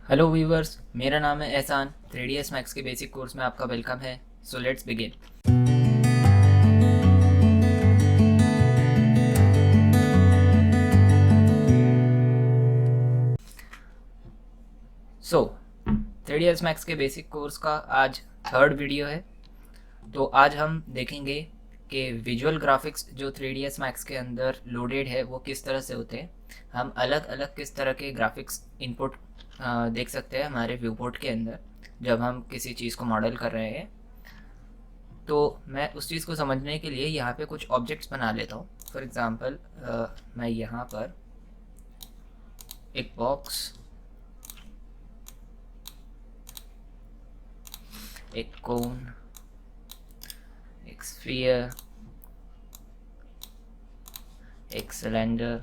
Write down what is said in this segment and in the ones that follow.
Hello viewers, मेरा नाम है एहसान। 3ds मैक्स के बेसिक कोर्स में आपका वेलकम है। So let's begin. So 3ds max के बेसिक कोर्स का आज थर्ड वीडियो है। तो आज हम देखेंगे कि विजुअल ग्राफिक्स जो 3ds मैक्स के अंदर लोडेड है वो किस तरह से होते हैं। हम अलग अलग किस तरह के ग्राफिक्स इनपुट देख सकते हैं हमारे व्यू पोर्ट के अंदर जब हम किसी चीज़ को मॉडल कर रहे हैं। तो मैं उस चीज़ को समझने के लिए यहाँ पे कुछ ऑब्जेक्ट्स बना लेता हूँ। फॉर एग्ज़ाम्पल मैं यहाँ पर एक बॉक्स, एक कोन, एक स्फीयर, एक सिलेंडर।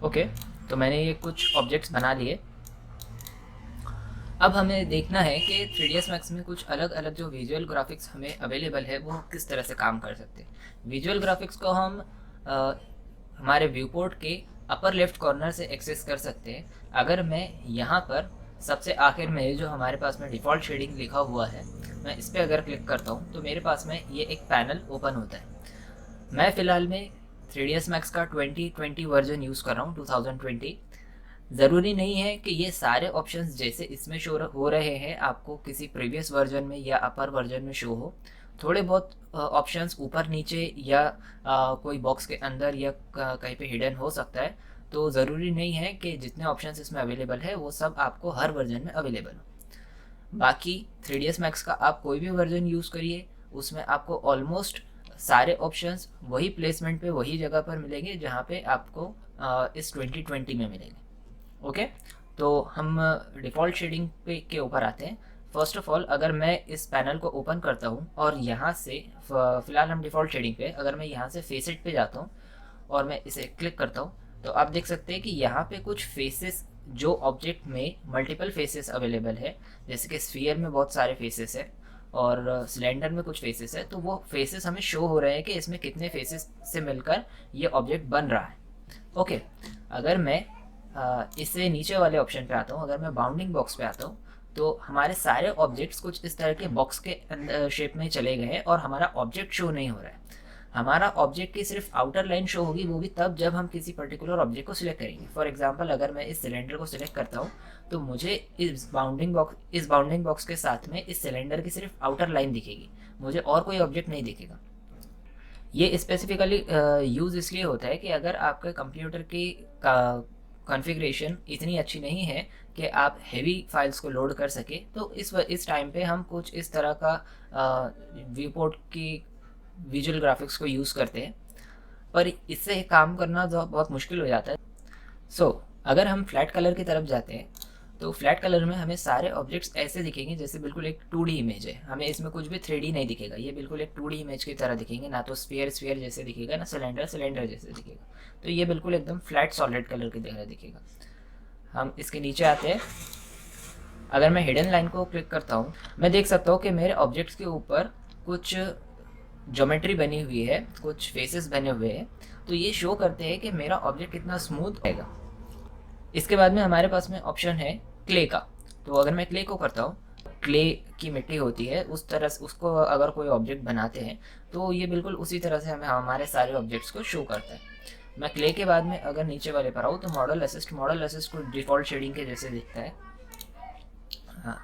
ओके, तो मैंने ये कुछ ऑब्जेक्ट्स बना लिए। अब हमें देखना है कि 3ds मैक्स में कुछ अलग अलग जो विजुअल ग्राफिक्स हमें अवेलेबल है वो किस तरह से काम कर सकते हैं। विजुअल ग्राफिक्स को हम हमारे व्यू पोर्ट के अपर लेफ्ट कॉर्नर से एक्सेस कर सकते हैं। अगर मैं यहाँ पर सबसे आखिर में जो हमारे पास में डिफ़ॉल्ट शेडिंग लिखा हुआ है, मैं इस पर अगर क्लिक करता हूँ तो मेरे पास में ये एक पैनल ओपन होता है। मैं फ़िलहाल में 3ds मैक्स का 2020 वर्जन यूज़ कर रहा हूँ, 2020। ज़रूरी नहीं है कि ये सारे ऑप्शंस जैसे इसमें शो हो रहे हैं आपको किसी प्रीवियस वर्जन में या अपर वर्जन में शो हो। थोड़े बहुत ऑप्शंस ऊपर नीचे या कोई बॉक्स के अंदर या कहीं पे हिडन हो सकता है। तो ज़रूरी नहीं है कि जितने ऑप्शंस इसमें अवेलेबल है वो सब आपको हर वर्जन में अवेलेबल हो। बाकी 3ds मैक्स का आप कोई भी वर्जन यूज़ करिए, उसमें आपको ऑलमोस्ट सारे ऑप्शंस वही प्लेसमेंट पे वही जगह पर मिलेंगे जहाँ पे आपको इस 2020 में मिलेंगे। ओके, तो हम डिफ़ॉल्ट शेडिंग पे के ऊपर आते हैं। फर्स्ट ऑफ ऑल, अगर मैं इस पैनल को ओपन करता हूँ और यहाँ से फ़िलहाल हम डिफ़ॉल्ट शेडिंग पे, अगर मैं यहाँ से फेसेट पे जाता हूँ और मैं इसे क्लिक करता हूँ तो आप देख सकते हैं कि यहाँ पे कुछ फेसेस, जो ऑब्जेक्ट में मल्टीपल फेसेस अवेलेबल है, जैसे कि स्फीयर में बहुत सारे फेसेस है और सिलेंडर में कुछ फेसेस है, तो वो फेसेस हमें शो हो रहे हैं कि इसमें कितने फेसेस से मिलकर ये ऑब्जेक्ट बन रहा है। ओके, अगर मैं इससे नीचे वाले ऑप्शन पे आता हूँ, अगर मैं बाउंडिंग बॉक्स पे आता हूँ तो हमारे सारे ऑब्जेक्ट्स कुछ इस तरह के बॉक्स के अंदर शेप में चले गए हैं और हमारा ऑब्जेक्ट शो नहीं हो रहा है। हमारा ऑब्जेक्ट की सिर्फ आउटर लाइन शो होगी, वो भी तब जब हम किसी पर्टिकुलर ऑब्जेक्ट को सिलेक्ट करेंगे। फॉर एग्जांपल, अगर मैं इस सिलेंडर को सिलेक्ट करता हूँ तो मुझे इस बाउंडिंग बॉक्स के साथ में इस सिलेंडर की सिर्फ आउटर लाइन दिखेगी, मुझे और कोई ऑब्जेक्ट नहीं दिखेगा। ये स्पेसिफिकली यूज़ इसलिए होता है कि अगर आपके कंप्यूटर की कॉन्फ़िगरेशन इतनी अच्छी नहीं है कि आप हैवी फाइल्स को लोड कर सके, तो इस टाइम पे हम कुछ इस तरह का व्यू पोर्ट की विजुअल ग्राफिक्स को यूज़ करते हैं, पर इससे काम करना बहुत मुश्किल हो जाता है। अगर हम फ्लैट कलर की तरफ जाते हैं तो फ्लैट कलर में हमें सारे ऑब्जेक्ट्स ऐसे दिखेंगे जैसे बिल्कुल एक 2D इमेज है। हमें इसमें कुछ भी 3D नहीं दिखेगा, ये बिल्कुल एक 2D इमेज की तरह दिखेंगे। ना तो स्फीयर जैसे दिखेगा, ना सिलेंडर जैसे दिखेगा। तो ये बिल्कुल एकदम फ्लैट सॉलिड कलर की तरह दिखेगा। हम इसके नीचे आते हैं। अगर मैं हिडन लाइन को क्लिक करता हूँ, मैं देख सकता हूँ कि मेरे ऑब्जेक्ट्स के ऊपर कुछ ज्योमेट्री बनी हुई है, कुछ फेसेस बने हुए हैं। तो ये शो करते हैं कि मेरा ऑब्जेक्ट कितना स्मूथ रहेगा। इसके बाद में हमारे पास में ऑप्शन है क्ले का। तो अगर मैं क्ले को करता हूँ, क्ले की मिट्टी होती है, उस तरह से उसको अगर कोई ऑब्जेक्ट बनाते हैं तो ये बिल्कुल उसी तरह से हमें हमारे सारे ऑब्जेक्ट्स को शो करता है। मैं क्ले के बाद में अगर नीचे वाले पर आऊँ तो मॉडल असिस्ट को डिफ़ॉल्ट शेडिंग के जैसे दिखता है।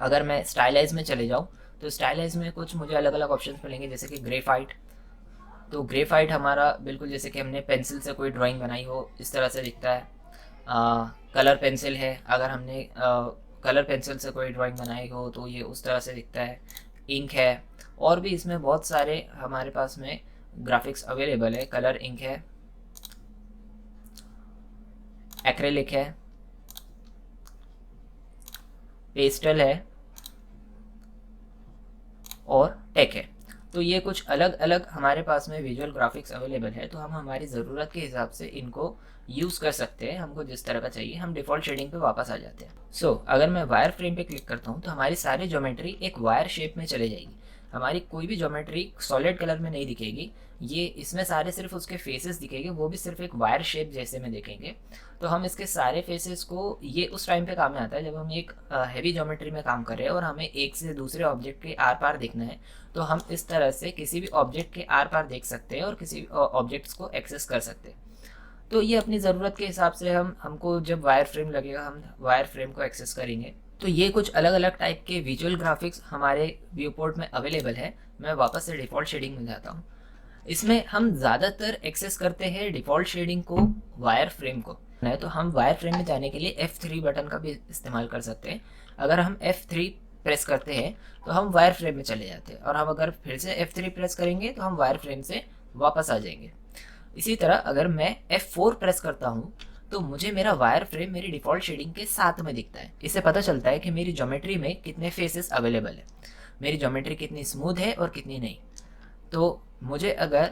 अगर मैं स्टाइलाइज में चले जाऊँ तो स्टाइलाइज में कुछ मुझे अलग अलग ऑप्शन मिलेंगे, जैसे कि ग्रेफाइट। तो ग्रेफाइट हमारा बिल्कुल जैसे कि हमने पेंसिल से कोई ड्राइंग बनाई हो, इस तरह से दिखता है। कलर पेंसिल है, अगर हमने कलर पेंसिल से कोई ड्राइंग बनाई हो तो ये उस तरह से दिखता है। इंक है, और भी इसमें बहुत सारे हमारे पास में ग्राफिक्स अवेलेबल है। कलर इंक है, एक्रेलिक है, पेस्टल है और टेक है। तो ये कुछ अलग अलग हमारे पास में विजुअल ग्राफिक्स अवेलेबल है। तो हम हमारी ज़रूरत के हिसाब से इनको यूज़ कर सकते हैं। हमको जिस तरह का चाहिए, हम डिफ़ॉल्ट शेडिंग पे वापस आ जाते हैं। अगर मैं वायर फ्रेम पे क्लिक करता हूँ तो हमारी सारी ज्योमेट्री एक वायर शेप में चले जाएगी। हमारी कोई भी ज्योमेट्री सॉलिड कलर में नहीं दिखेगी, ये इसमें सारे सिर्फ उसके फेसेस दिखेंगे, वो भी सिर्फ एक वायर शेप जैसे में दिखेंगे। तो हम इसके सारे फेसेस को, ये उस टाइम पे काम में आता है जब हम एक हैवी ज्योमेट्री में काम कर रहे हैं और हमें एक से दूसरे ऑब्जेक्ट के आर पार देखना है, तो हम इस तरह से किसी भी ऑब्जेक्ट के आर पार देख सकते हैं और किसी भी ऑब्जेक्ट्स को एक्सेस कर सकते हैं। तो ये अपनी ज़रूरत के हिसाब से हमको जब वायर फ्रेम लगेगा हम वायर फ्रेम को एक्सेस करेंगे। तो ये कुछ अलग अलग टाइप के विजुअल ग्राफिक्स हमारे व्यू पोर्ट में अवेलेबल है। मैं वापस से डिफ़ॉल्ट शेडिंग में जाता हूँ। इसमें हम ज़्यादातर एक्सेस करते हैं डिफ़ॉल्ट शेडिंग को, वायर फ्रेम को है, तो हम वायर फ्रेम में जाने के लिए F3 बटन का भी इस्तेमाल कर सकते हैं। अगर हम F3 प्रेस करते हैं तो हम वायर फ्रेम में चले जाते हैं, और हम अगर फिर से F3 प्रेस करेंगे तो हम वायर फ्रेम से वापस आ जाएंगे। इसी तरह अगर मैं F4 प्रेस करता हूँ तो मुझे मेरा वायर फ्रेम मेरी डिफ़ॉल्ट शेडिंग के साथ में दिखता है। इससे पता चलता है कि मेरी ज्योमेट्री में कितने फेसेस अवेलेबल है, मेरी ज्योमेट्री कितनी स्मूथ है और कितनी नहीं। तो मुझे अगर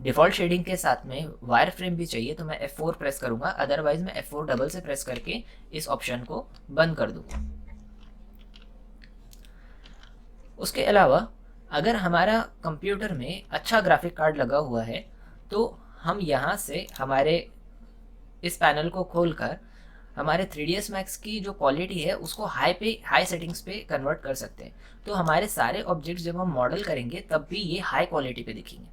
डिफ़ॉल्ट शेडिंग के साथ में वायर फ्रेम भी चाहिए तो मैं F4 प्रेस करूँगा, अदरवाइज़ मैं F4 डबल से प्रेस करके इस ऑप्शन को बंद कर दूँगा। उसके अलावा अगर हमारा कंप्यूटर में अच्छा ग्राफिक कार्ड लगा हुआ है तो हम यहाँ से हमारे इस पैनल को खोलकर हमारे 3ds Max की जो क्वालिटी है उसको हाई सेटिंग्स पे कन्वर्ट कर सकते हैं। तो हमारे सारे ऑब्जेक्ट्स जब हम मॉडल करेंगे तब भी ये हाई क्वालिटी पे दिखेंगे।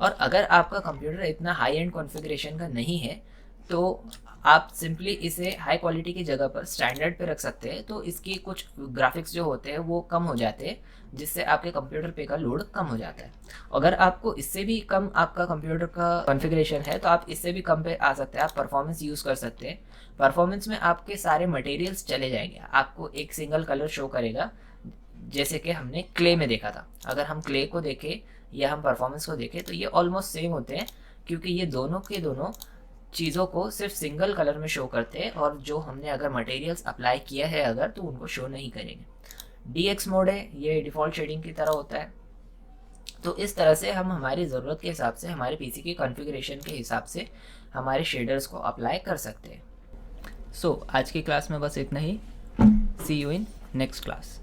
और अगर आपका कंप्यूटर इतना हाई एंड कॉन्फ़िगरेशन का नहीं है तो आप सिंपली इसे हाई क्वालिटी की जगह पर स्टैंडर्ड पे रख सकते हैं, तो इसकी कुछ ग्राफिक्स जो होते हैं वो कम हो जाते हैं, जिससे आपके कंप्यूटर पे का लोड कम हो जाता है। अगर आपको इससे भी कम आपका कंप्यूटर का कॉन्फ़िगरेशन है तो आप इससे भी कम पे आ सकते हैं, आप परफॉर्मेंस यूज़ कर सकते हैं। परफॉर्मेंस में आपके सारे मटेरियल्स चले जाएंगे, आपको एक सिंगल कलर शो करेगा, जैसे कि हमने क्ले में देखा था। अगर हम क्ले को देखें या हम परफॉर्मेंस को देखें तो ये ऑलमोस्ट सेम होते हैं, क्योंकि ये दोनों के दोनों चीज़ों को सिर्फ सिंगल कलर में शो करते हैं, और जो हमने अगर मटेरियल्स अप्लाई किया है अगर तो उनको शो नहीं करेंगे। DX मोड है, ये डिफ़ॉल्ट शेडिंग की तरह होता है। तो इस तरह से हम हमारी ज़रूरत के हिसाब से, हमारे PC की कॉन्फ़िगरेशन के हिसाब से हमारे शेडर्स को अप्लाई कर सकते हैं। सो आज की क्लास में बस इतना ही। सी यू इन नेक्स्ट क्लास।